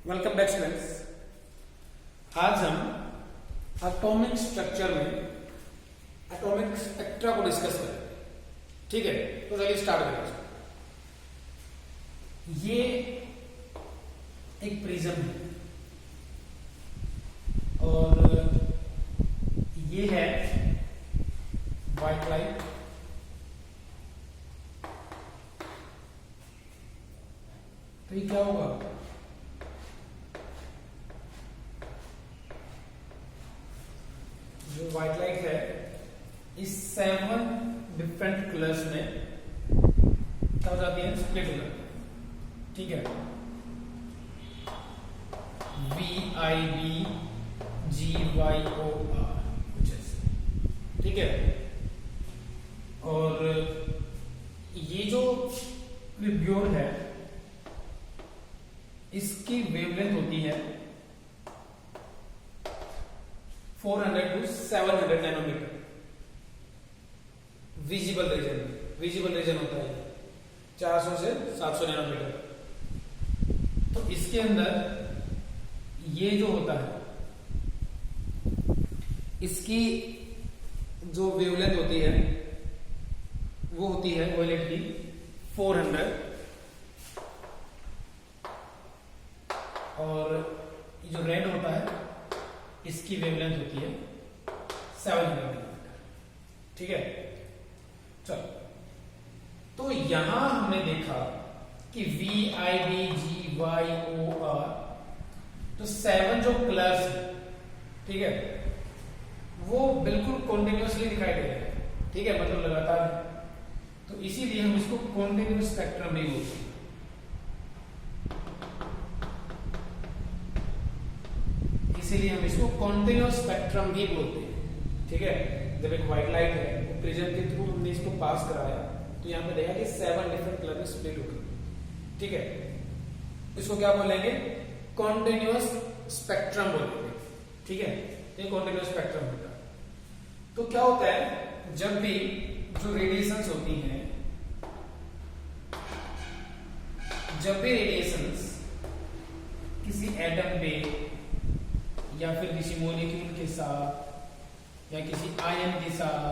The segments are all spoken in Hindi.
Welcome back students. आज हम एटॉमिक स्ट्रक्चर में एटॉमिक स्पेक्ट्रा को डिस्कस करेंगे। ठीक है, तो चलिए स्टार्ट करें। ये एक प्रिज्म है और ये है व्हाइट लाइट। तो ये क्या होगा? जो व्हाइट लाइट है इस 7 डिफरेंट कलर्स में क्या हो जाती है? स्प्लिट हो जाती है। ठीक है, VIBGYOR कुछ ऐसे। ठीक है, और ये जो विब्योर है इसकी वेवलेंथ होती है 400 to 700 नैनोमीटर। विजिबल रीजन होता है 400 से 700 नैनोमीटर। तो इसके अंदर ये जो होता है इसकी जो वेवलेंथ होती है वो होती है वेवलेंथ की 400 और जो रेड होता है इसकी वेवलेंथ होती है 700 नैनोमीटर। ठीक है, चलो तो यहां हमने देखा कि VIBGYOR तो 7 जो कलर्स है, ठीक है, वो बिल्कुल कॉन्टिन्यूसली दिखाई दे रहे हैं। ठीक है, मतलब लगातार है। तो इसीलिए हम इसको कॉन्टिन्यूस स्पेक्ट्रम भी बोलते हैं। इसीलिए हम इसको कॉन्टिन्यूस स्पेक्ट्रम भी बोलते हैं। ठीक है, जब एक व्हाइट लाइट है वो प्रिज्म के थ्रू हमने इसको पास कराया तो यहां पे देखा कि 7 डिफरेंट कलर में स्प्लिट हो गई। ठीक है, इसको क्या बोलेंगे? कॉन्टिन्यूस स्पेक्ट्रम बोलेंगे। ठीक है, ये कॉन्टिन्यूस स्पेक्ट्रम होता है। तो क्या होता है, जब भी जो रेडिएशंस होती हैं, जब भी रेडिएशंस किसी एटम पे या फिर किसी मॉलिक्यूल के साथ या किसी आयन के साथ,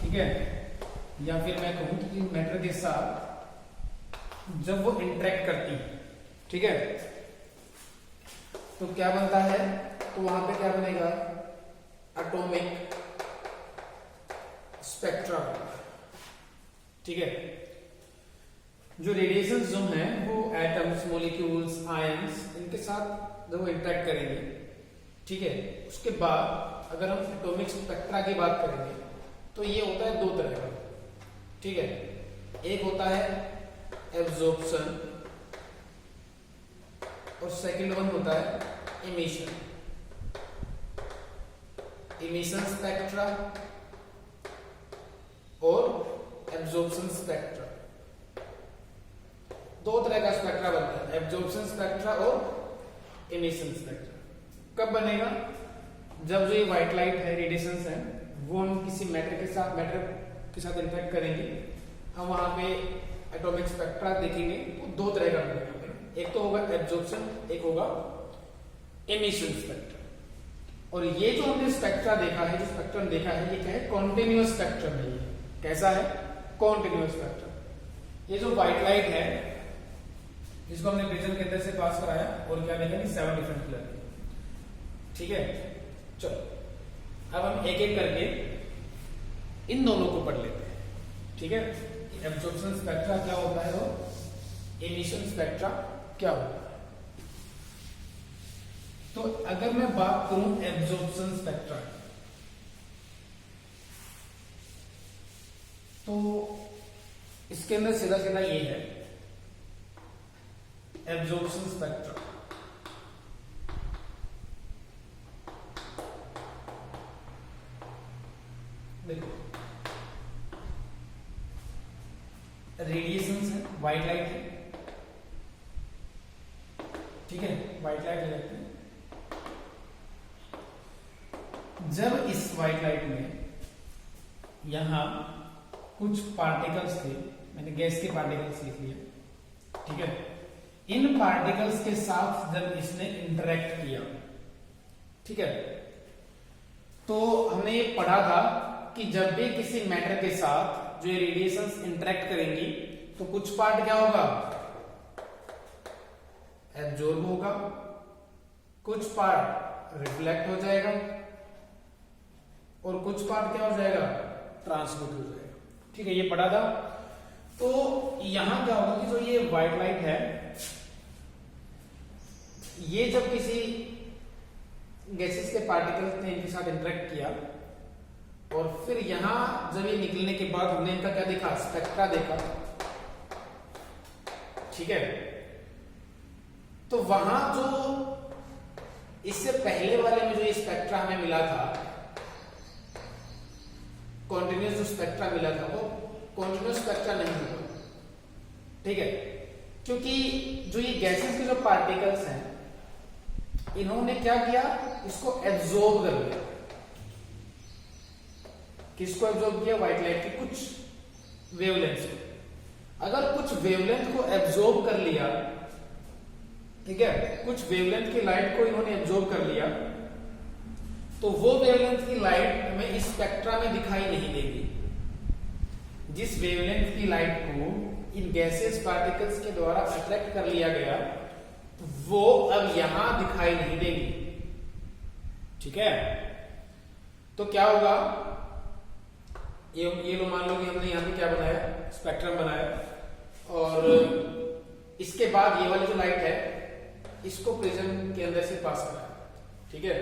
ठीक है, या फिर मैं कहूं कि मैटर के साथ जब वो इंटरेक्ट करती है, ठीक है, तो क्या बनता है? तो वहां पे क्या बनेगा? Atomic spectra. ठीक है, जो रेडिएशंस जो हैं वो एटम्स, मॉलिक्यूल्स, आयंस इनके साथ जब वो इंटरेक्ट करेंगे, ठीक है, उसके बाद अगर हम एटॉमिक स्पेक्ट्रा की बात करेंगे तो ये होता है 2 तरह का। ठीक है, एक होता है एब्जॉर्प्शन और सेकंड वन होता है इमिशन। इमिशन स्पेक्ट्रा और एब्जॉर्प्शन स्पेक्ट्रा, 2 तरह का स्पेक्ट्रा बनता है, एब्जॉर्प्शन स्पेक्ट्रा और इमिशन स्पेक्ट्रा। कब बनेगा? जब जो ये व्हाइट लाइट है, रेडिएशंस है, वो हम किसी मैटर के साथ इंटरेक्ट करेंगे, हम वहां पे एटॉमिक स्पेक्ट्रा देखेंगे। वो 2 तरह का बनेगा, एक तो होगा एब्जॉर्प्शन, एक होगा इमिशन स्पेक्ट्रा। और ये जो हमने स्पेक्ट्रा देखा है, जो स्पेक्ट्रम देखा है, ये क्या है? कॉन्टिन्यूअस स्पेक्ट्रम है। ये कैसा है? Continuous spectrum. ये जो व्हाइट लाइट है जिसको हमने प्रिज्म के अंदर से पास कराया और क्या देखा कि 7 डिफरेंट कलर। ठीक है, चलो अब हम एक एक करके इन दोनों को पढ़ लेते हैं। ठीक है, एब्जॉर्प्शन स्पेक्ट्रा क्या होता है और इमिशन स्पेक्ट्रा क्या होता है। तो अगर मैं बात करूं एब्जॉर्प्शन स्पेक्ट्रा, तो इसके अंदर सीधा सीधा ये है एब्जॉर्प्शन स्पेक्ट्रा। देखो, रेडिएशंस है, व्हाइट लाइट है, ठीक है, व्हाइट लाइट रहती है। जब इस व्हाइट लाइट में यहां कुछ पार्टिकल्स थे, मैंने गैस के पार्टिकल्स लिख लिए, ठीक है, इन पार्टिकल्स के साथ जब इसने इंटरेक्ट किया, ठीक है, तो हमने ये पढ़ा था कि जब भी किसी मैटर के साथ जो रेडिएशंस इंटरेक्ट करेंगी तो कुछ पार्ट क्या होगा, एब्जॉर्ब होगा, कुछ पार्ट रिफ्लेक्ट हो जाएगा और कुछ पार्ट क्या हो जाएगा, ट्रांसमिट हो जाएगा। ठीक है, ये पढ़ा था। तो यहां क्या होगा कि जो ये व्हाइट लाइट है, ये जब किसी गैसेस के पार्टिकल्स ने इनके साथ इंटरेक्ट किया और फिर यहां जब ये निकलने के बाद हमने इनका क्या देखा, स्पेक्ट्रा देखा, ठीक है। तो वहां जो इससे पहले वाले में जो ये स्पेक्ट्रा हमें मिला था, कॉन्टिन्यूस जो स्पेक्ट्रा मिला था, वो कॉन्टिन्यूस स्पेक्ट्रा नहीं होगा, ठीक है, क्योंकि जो ये गैसेस के जो पार्टिकल्स हैं इन्होंने क्या किया, इसको एब्जॉर्ब कर लिया। किसको एब्जॉर्ब किया, व्हाइट लाइट की कुछ वेवलेंथ को। अगर कुछ वेवलेंथ को एब्जॉर्ब कर लिया, ठीक है, कुछ वेवलेंथ की लाइट को इन्होंने एब्जॉर्ब कर लिया, तो वो वेवलेंथ की लाइट हमें इस स्पेक्ट्रा में दिखाई नहीं देगी। जिस वेवलेंथ की लाइट को इन गैसेस पार्टिकल्स के द्वारा अट्रैक्ट कर लिया गया, वो अब यहां दिखाई नहीं देगी, ठीक है। तो क्या होगा, ये लो, मान लो कि हमने यहां पे क्या बनाया, स्पेक्ट्रम बनाया, और इसके बाद ये वाली जो लाइट है इसको प्रिज्म के अंदर से पास कराया, ठीक है।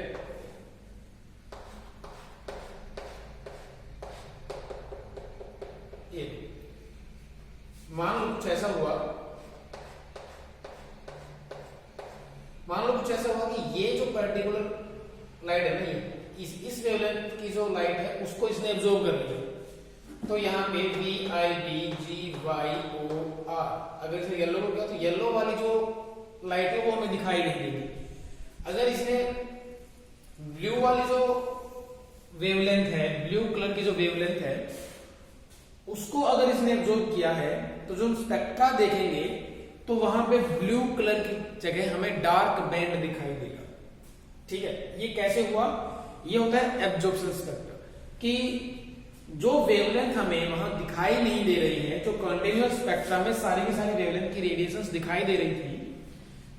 ये मान लो कुछ ऐसा हुआ, मान लो कुछ ऐसा हुआ कि ये जो पर्टिकुलर लाइट है ना, ये इस वेवलेंथ की जो लाइट है उसको इसने एब्जॉर्ब कर लिया। तो यहाँ पे V I B G Y O R, अगर इसे येलो हो गया तो येलो वाली जो लाइट है वो हमें दिखाई नहीं देगी। अगर इसने ब्लू वाली जो वेवलेंथ है, ब्लू कलर की जो वेवलेंथ है, उसको अगर इसने एब्जॉर्ब किया है, तो जो हम स्पेक्ट्रा देखेंगे तो वहां पे ब्लू कलर की जगह हमें डार्क बैंड दिखाई देगा, ठीक है। ये कैसे हुआ, ये होता है एब्जॉर्प्शन स्पेक्ट्रा, कि जो वेवलेंथ हमें वहां दिखाई नहीं दे रही है, जो कंटीन्यूअस स्पेक्ट्रा में सारी की सारी वेवलेंथ की रेडिएशंस दिखाई दे रही थी,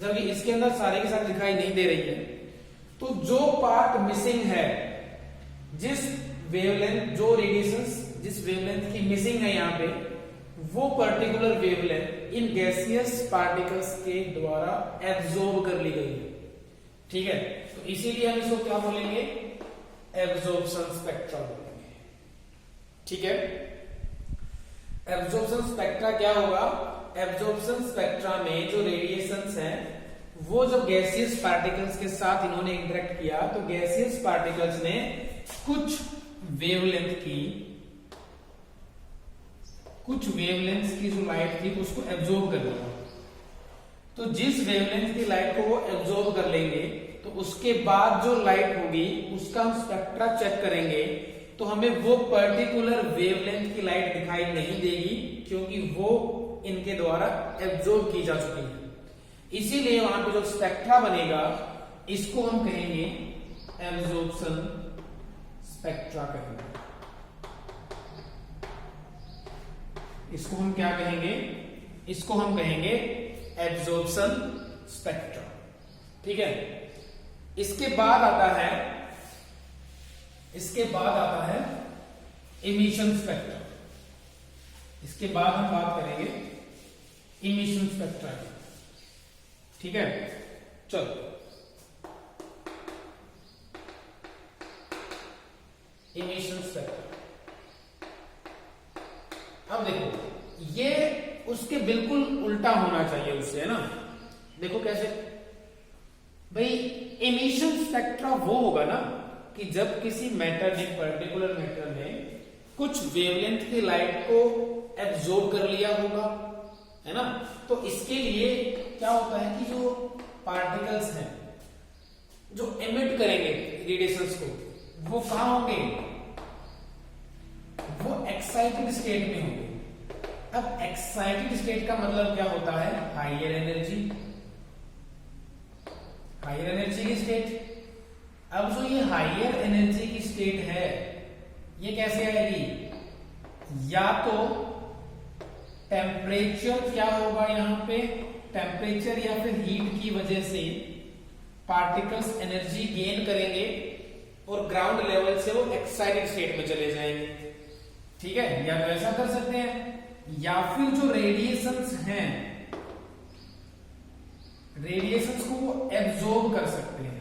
जब इसके अंदर सारे के सारे दिखाई नहीं दे रही है, तो जो पार्ट मिसिंग है, जिस वेवलेंथ, जो रेडिएशंस जिस वेवलेंथ की मिसिंग है यहां पे, वो particular wavelength in gaseous particles के द्वारा एब्जॉर्ब कर ली गई है, ठीक है। तो इसीलिए हम इसको क्या बोलेंगे, एब्जॉर्प्शन स्पेक्ट्रा बोलेंगे, ठीक है। एब्जॉर्प्शन स्पेक्ट्रा क्या होगा, एब्जॉर्प्शन स्पेक्ट्रा में जो रेडिएशंस हैं वो जब गैसियस पार्टिकल्स के साथ इन्होंने इंटरेक्ट किया, तो गैसियस पार्टिकल्स ने कुछ वेवलेंथ की जो लाइट थी उसको एब्जॉर्ब कर लिया। तो जिस वेवलेंथ की लाइट को वो एब्जॉर्ब कर लेंगे, तो उसके बाद जो लाइट होगी उसका हम स्पेक्ट्रा चेक करेंगे, तो हमें वो पर्टिकुलर वेवलेंथ की लाइट दिखाई नहीं देगी, क्योंकि वो इनके द्वारा एब्जॉर्ब की जा चुकी है। इसीलिए वहां पे जो स्पेक्ट्रा बनेगा इसको हम कहेंगे एब्जॉर्प्शन स्पेक्ट्रा कहेंगे। इसको हम क्या कहेंगे, इसको हम कहेंगे एब्जॉर्प्शन स्पेक्ट्रा, ठीक है। इसके बाद आता है इमिशन स्पेक्ट्रा। इसके बाद हम बात करेंगे इमिशन स्पेक्ट्रा की, ठीक है। चलो, इमिशन स्पेक्ट्रा। अब देखो, ये उसके बिल्कुल उल्टा होना चाहिए उससे, है ना। देखो कैसे भाई, इमिशन स्पेक्ट्रा वो होगा ना कि जब किसी मैटर ने, पर्टिकुलर मैटर ने कुछ वेवलेंथ की लाइट को एब्जॉर्ब कर लिया होगा, है ना। तो इसके लिए क्या होता है कि जो पार्टिकल्स हैं जो एमिट करेंगे रेडिएशंस को, वो कहां होंगे, वो एक्साइटेड स्टेट में होंगे। अब एक्साइटेड स्टेट का मतलब क्या होता है? हायर एनर्जी, हायर एनर्जी की स्टेट। अब जो ये हायर एनर्जी की स्टेट है ये कैसे आएगी? या तो टेम्परेचर क्या होगा यहां पे, टेम्परेचर या फिर हीट की वजह से पार्टिकल्स एनर्जी गेन करेंगे और ग्राउंड लेवल से वो एक्साइटेड स्टेट में चले जाएंगे। ठीक है, या तो ऐसा कर सकते हैं, या फिर जो रेडिएशंस हैं, रेडिएशंस को वो एब्जॉर्ब कर सकते हैं,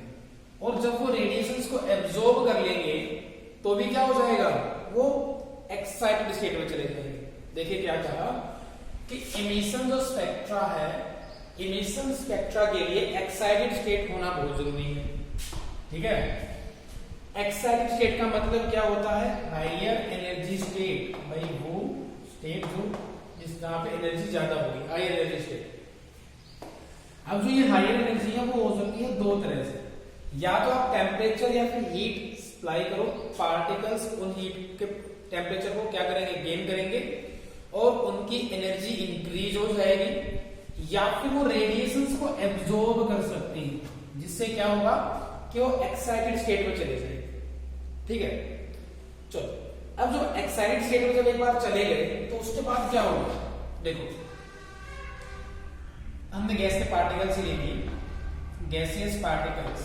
और जब वो रेडिएशंस को एब्जॉर्ब कर लेंगे तो भी क्या हो जाएगा? वो एक्साइटेड स्टेट में चले जाएंगे। देखिए क्या कहा कि इमिशन जो स्पेक्ट्रा है, इमिशन स्पेक्ट्रा के लिए एक्साइटेड स्टेट होना बहुत जरूरी है। ठीक है, एक्साइटेड स्टेट का मतलब क्या होता है? हायर एनर्जी स्टेट, भाई वो स्टेट जो जहां पे एनर्जी ज्यादा होगी, हाई एनर्जी स्टेट। अब जो ये हायर एनर्जी है वो हो सकती है दो तरह से, या तो आप टेम्परेचर या फिर हीट सप्लाई करो, पार्टिकल्स उन हीट के टेम्परेचर को क्या करेंगे? गेन करेंगे और उनकी एनर्जी इंक्रीज हो जाएगी, या फिर वो रेडिएशंस को एब्जॉर्ब कर सकती हैं, जिससे क्या होगा कि वो एक्साइटेड स्टेट में चले जाएंगे। ठीक है, चलो अब जो एक्साइटेड स्टेट में जब एक बार चले गए तो उसके बाद क्या होगा? देखो हमने गैस के पार्टिकल्स ही लिए, गैसियस पार्टिकल्स,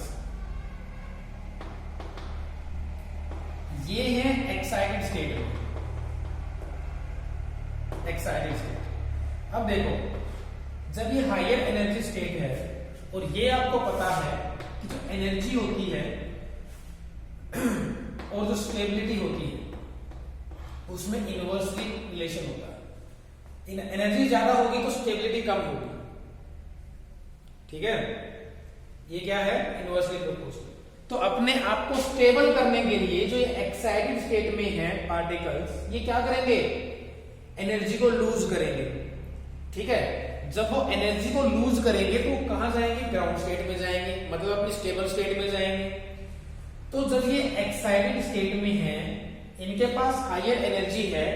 ये है एक्साइटेड स्टेट में, एक्साइटेड स्टेट। अब देखो जब ये हायर एनर्जी स्टेट है और ये आपको पता है कि जो एनर्जी होती है और जो स्टेबिलिटी होती है उसमें इनवर्सली रिलेशन होता है। एनर्जी ज्यादा होगी तो स्टेबिलिटी कम होगी। ठीक है, ये क्या है? Inversely proportional. तो अपने आप को स्टेबल करने के लिए जो ये एक्साइटेड स्टेट में है पार्टिकल्स, ये क्या करेंगे? एनर्जी को लूज करेंगे। ठीक है, जब वो एनर्जी को लूज करेंगे तो कहां जाएंगे? ग्राउंड स्टेट में जाएंगे, मतलब अपनी स्टेबल स्टेट में जाएंगे। तो जब ये एक्साइटेड स्टेट में है, इनके पास हायर एनर्जी है,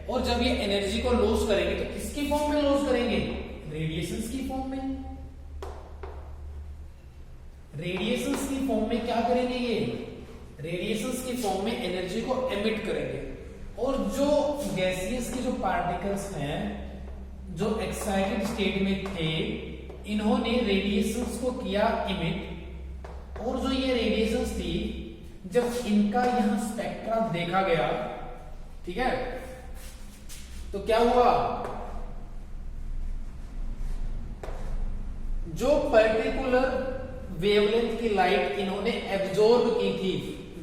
और जब ये एनर्जी को लूज करेंगे तो किसकी फॉर्म में लूज करेंगे? रेडिएशंस की फॉर्म में। रेडिएशंस की फॉर्म में क्या करेंगे? ये रेडिएशंस की फॉर्म में एनर्जी को एमिट करेंगे। और जो गैसियस के जो पार्टिकल्स हैं जो एक्साइटेड स्टेट में थे, इन्होंने रेडिएशंस को किया इमिट, और जो ये रेडिएशंस थी जब इनका यहां स्पेक्ट्रा देखा गया, ठीक है, तो क्या हुआ? जो पर्टिकुलर वेवलेंथ की लाइट इन्होंने एब्जॉर्ब की थी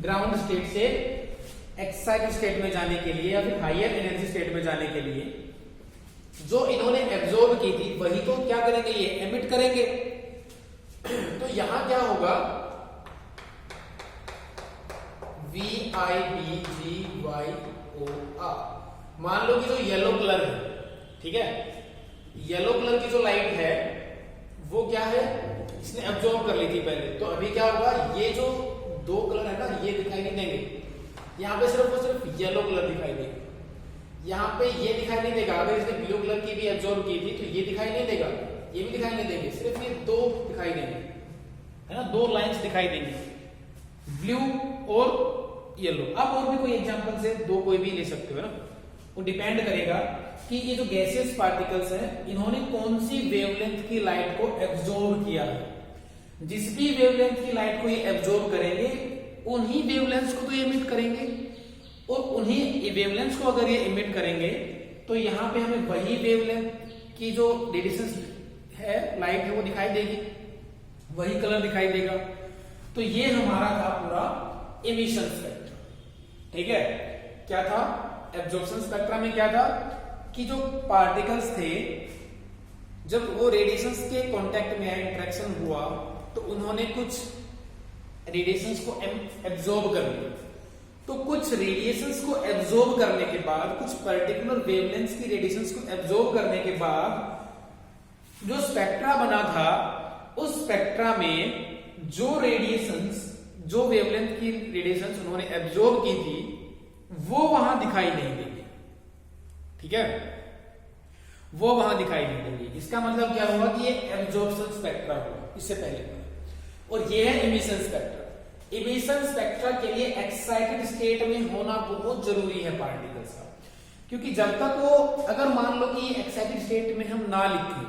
ग्राउंड स्टेट से एक्साइटेड स्टेट में जाने के लिए या फिर हायर एनर्जी स्टेट में जाने के लिए, जो इन्होंने एब्जॉर्ब की थी वही तो क्या करेंगे? ये एमिट करेंगे। तो यहां क्या होगा? VIBGYOR। मान लो कि जो येलो कलर है, ठीक है, येलो कलर की जो लाइट है वो क्या है? इसने एब्जॉर्ब कर ली थी पहले, तो अभी क्या होगा? ये जो दो कलर है ना, ये दिखाई नहीं देंगे। यहाँ पे सिर्फ और सिर्फ येलो कलर दिखाई देगा, यहाँ पे ये दिखाई नहीं देगा। अगर इसने ब्लू कलर की भी एब्जॉर्ब की थी तो ये दिखाई नहीं देगा, ये भी दिखाई नहीं देंगे, सिर्फ ये दो दिखाई देंगे, है ना, दो लाइंस दिखाई देंगी, ब्लू और येलो। आप और भी कोई एग्जांपल से दो कोई भी ले सकते हो ना, वो डिपेंड करेगा कि ये जो गैसियस पार्टिकल्स हैं इन्होंने कौन सी वेवलेंथ की लाइट को एब्जॉर्ब किया है। जिस भी वेवलेंथ की लाइट को ये एब्जॉर्ब करेंगे उन्हीं वेवलेंथ्स को तो ये इमिट करेंगे, और उन्हीं वेवलेंथ्स को अगर ये इमिट करेंगे तो यहाँ पे हमें वही वेवलेंथ की जो रेडिएशन है, लाइट है, वो दिखाई देगी, वही कलर दिखाई देगा। तो ये हमारा था पूरा इमिशन स्पेक्ट्रा। ठीक है, क्या था? एब्जॉर्प्शन स्पेक्ट्रा में क्या था कि जो पार्टिकल्स थे जब वो रेडिएशंस के कांटेक्ट में इंटरेक्शन हुआ तो उन्होंने कुछ रेडिएशंस को एब्जॉर्ब कर लिया। तो कुछ रेडिएशंस को एब्जॉर्ब करने के बाद, कुछ पर्टिकुलर वेवलेंथ्स की रेडिएशंस को एब्जॉर्ब करने के बाद जो स्पेक्ट्रा बना था, उस स्पेक्ट्रा में जो रेडिएशंस, जो वेवलेंथ की रेडिएशंस उन्होंने एब्जॉर्ब की थी वो वहां दिखाई नहीं देगी। ठीक है, वो वहां दिखाई नहीं देंगे। इसका मतलब क्या हुआ कि ये एब्जॉर्प्शन स्पेक्ट्रा हुआ इससे पहले। और ये है इमिशन स्पेक्ट्रा। इमिशन स्पेक्ट्रा के लिए एक्साइटेड स्टेट में होना बहुत जरूरी है पार्टिकल्स का, क्योंकि जब तक वो, अगर मान लो कि एक्साइटेड स्टेट में हम ना लिखें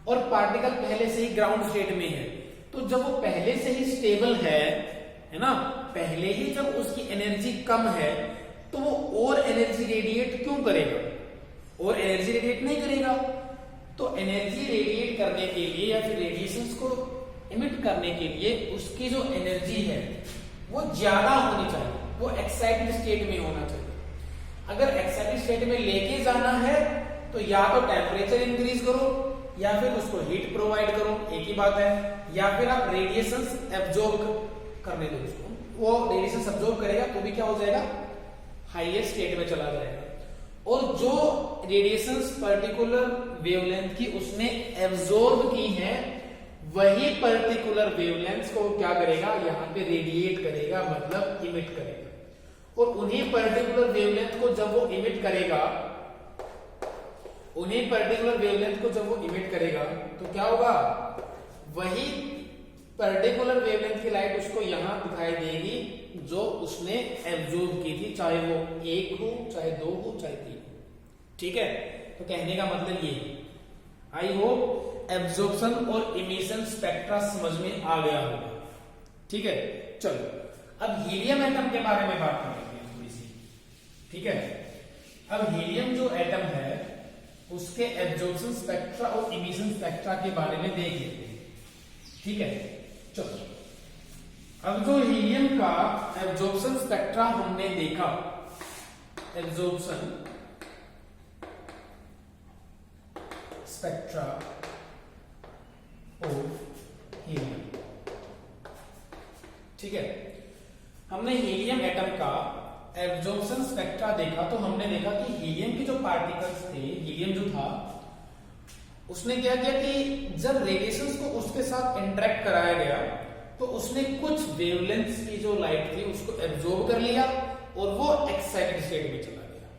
और पार्टिकल पहले से ही ग्राउंड स्टेट में है, तो जब वो पहले से ही स्टेबल है ना, पहले ही जब उसकी एनर्जी कम है तो वो और एनर्जी रेडिएट क्यों करेगा? और एनर्जी रेडिएट नहीं करेगा। तो एनर्जी रेडिएट करने के लिए या फिर रेडिएशंस को इमिट करने के लिए उसकी जो एनर्जी है वो ज्यादा होनी चाहिए, वो एक्साइटेड स्टेट में होना चाहिए। अगर एक्साइटेड स्टेट में लेके जाना है तो या तो टेम्परेचर इंक्रीज करो या फिर उसको हीट प्रोवाइड करो, एक ही बात है, या फिर आप रेडिएशंस एब्जॉर्ब करने दो उसको, वो रेडिएशन एब्जॉर्ब करेगा तो भी क्या हो जाएगा, हाईएस्ट स्टेट में चला जाएगा। और जो रेडिएशंस पर्टिकुलर वेवलेंथ की उसने एब्जॉर्ब की है, वही पर्टिकुलर वेवलेंथ को क्या करेगा, यहाँ पे रेडिएट करेगा, मतलब इमिट करेगा। और उन्हीं पर्टिकुलर वेवलेंथ को जब वो इमिट करेगा, उन्हीं पर्टिकुलर वेवलेंथ को जब वो इमिट करेगा तो क्या होगा, वही पर्टिकुलर वेवलेंथ की लाइट उसको यहां दिखाई देगी जो उसने एब्जॉर्ब की थी, चाहे वो 1 हो, चाहे 2 हो, चाहे 3 हो। ठीक है, तो कहने का मतलब ये, आई होप एब्जॉर्प्शन और इमिशन स्पेक्ट्रा समझ में आ गया होगा। ठीक है, चलो अब हीलियम एटम के बारे में बात करेंगे थोड़ी सी। ठीक है, अब हीलियम जो एटम है उसके एब्जॉर्प्शन स्पेक्ट्रा और इमिशन स्पेक्ट्रा के बारे में देख लेते हैं। ठीक है, चलो अब जो हीलियम का एब्जॉर्प्शन स्पेक्ट्रा हमने देखा, एब्जॉर्प्शन स्पेक्ट्रा ऑफ हीलियम। ठीक है, हमने हीलियम एटम का एब्जॉर्प्शन स्पेक्ट्रा देखा तो हमने देखा कि हीलियम के जो पार्टिकल्स थे, हीलियम जो था उसने क्या किया कि जब रेडिएशंस को उसके साथ इंटरेक्ट कराया गया तो उसने कुछ वेवलेंथ्स की जो लाइट थी उसको एब्जॉर्ब कर लिया और वो एक्साइटेड स्टेट में चला गया।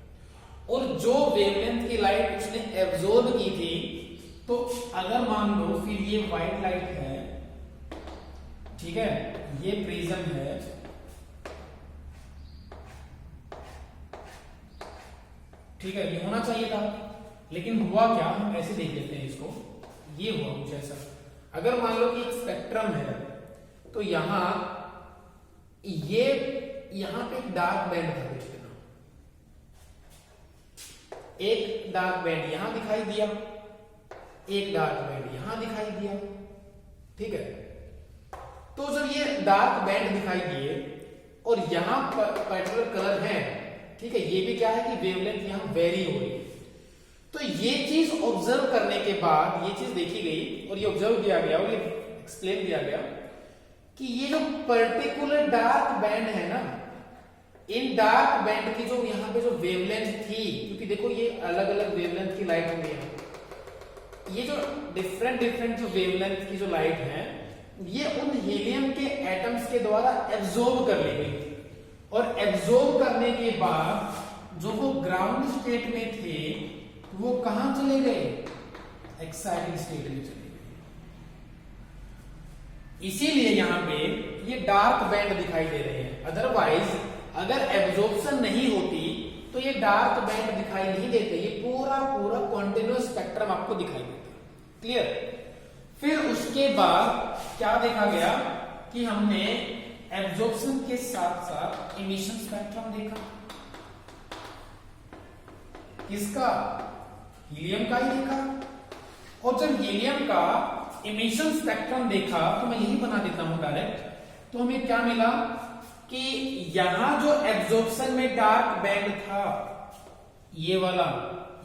और जो वेवलेंथ की लाइट उसने एब्जॉर्ब की थी, तो अगर मान लो फिर ये व्हाइट लाइट है, ठीक है, ये प्रिज्म है, ठीक है, ये होना चाहिए था, लेकिन हुआ क्या, हम ऐसे देख लेते हैं इसको, ये हुआ कुछ ऐसा। अगर मान लो कि एक स्पेक्ट्रम है तो यहां पे एक डार्क बैंड था, देखना, एक डार्क बैंड यहां दिखाई दिया, एक डार्क बैंड यहां दिखाई दिया। ठीक है, तो जब ये डार्क बैंड दिखाई दिए और यहां पर्टिकुलर कलर है, ठीक है, ये भी क्या है कि वेवलेंथ यहां वेरी हो रही है, तो ये चीज ऑब्जर्व करने के बाद ये चीज देखी गई और ये ऑब्जर्व किया गया और ये एक्सप्लेन किया गया कि ये जो पर्टिकुलर डार्क बैंड है ना, इन डार्क बैंड की जो यहाँ पे जो वेवलेंथ थी, क्योंकि देखो ये अलग अलग वेवलेंथ की लाइट होंगी, ये जो डिफरेंट जो वेवलेंथ की जो लाइट है, ये उन हीलियम के एटम्स के द्वारा एब्जॉर्ब कर ली गई। और एब्जॉर्ब करने के बाद जो वो ग्राउंड स्टेट में थे वो कहां चले गए, एक्साइटेड स्टेट में चले गए। इसीलिए यहां पे ये डार्क बैंड दिखाई दे रहे हैं, अदरवाइज अगर एब्जॉर्प्शन नहीं होती तो ये डार्क बैंड दिखाई नहीं देते, ये पूरा कॉन्टिन्यूअस स्पेक्ट्रम आपको दिखाई देता। क्लियर? फिर उसके बाद क्या देखा गया कि हमने एब्जॉर्प्शन के साथ साथ इमिशन स्पेक्ट्रम देखा। किसका? हीलियम का ही देखा। और जब हीलियम का इमिशन स्पेक्ट्रम देखा तो मैं यही बना देता हूं डायरेक्ट, तो हमें क्या मिला कि यहां जो एब्जॉर्प्शन में डार्क बैंड था ये वाला,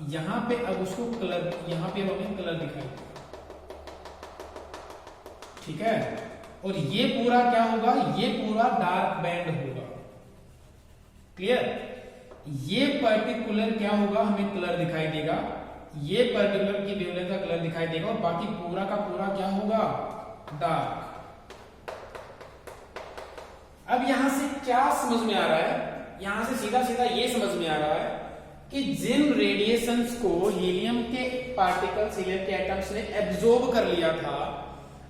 यहां पे अब उसको कलर, यहां पे हमें कलर दिखाई, ठीक है, और ये पूरा क्या होगा, ये पूरा डार्क बैंड होगा। क्लियर? ये पर्टिकुलर क्या होगा, हमें कलर दिखाई देगा, ये पर्टिकुलर की वेवलेंथ का कलर दिखाई देगा और बाकी पूरा का पूरा क्या होगा, डार्क। अब यहां से क्या समझ में आ रहा है, यहां से सीधा सीधा ये समझ में आ रहा है कि जिन रेडिएशंस को हीलियम के पार्टिकल्स, हीलियम के एटम्स ने एब्जॉर्ब कर लिया था,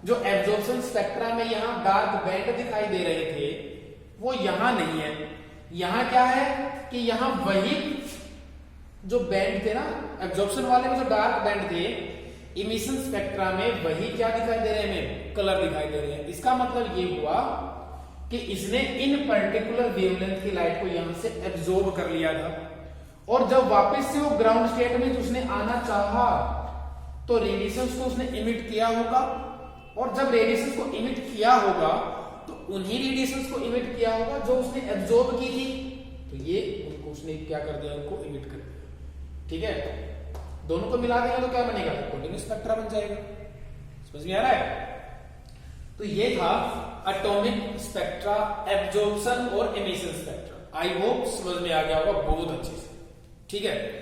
जो एब्जॉर्प्शन स्पेक्ट्रा में यहां डार्क बैंड दिखाई दे रहे थे, वो यहां नहीं है। यहां क्या है कि यहां वही जो बैंड थे ना एब्जॉर्प्शन वाले में, जो डार्क बैंड थे, इमिशन स्पेक्ट्रा में वही क्या दिखाई दे रहे हैं हमें, कलर दिखाई दे रहे हैं। इसका मतलब ये हुआ कि इसने इन पर्टिकुलर वेवलेंथ की लाइट को यहां से एब्जॉर्ब कर लिया था, और जब वापस से वो ग्राउंड स्टेट में उसने आना चाहा तो रेडिएशंस को उसने इमिट किया होगा, और जब रेडिएशंस को इमिट किया होगा तो उन्हीं रेडिएशंस को इमिट किया होगा जो उसने एब्जॉर्ब की थी, तो ये उनको उसने क्या कर दिया, उनको इमिट कर दिया। ठीक है, दोनों को मिला देंगे तो क्या बनेगा, कंटीन्यूअस स्पेक्ट्रा बन जाएगा। समझ में आ रहा है? तो ये था एटॉमिक स्पेक्ट्रा, एब्जॉर्प्शन और एमिशन स्पेक्ट्रा। आई होप समझ में आ गया होगा बहुत अच्छे से। ठीक है।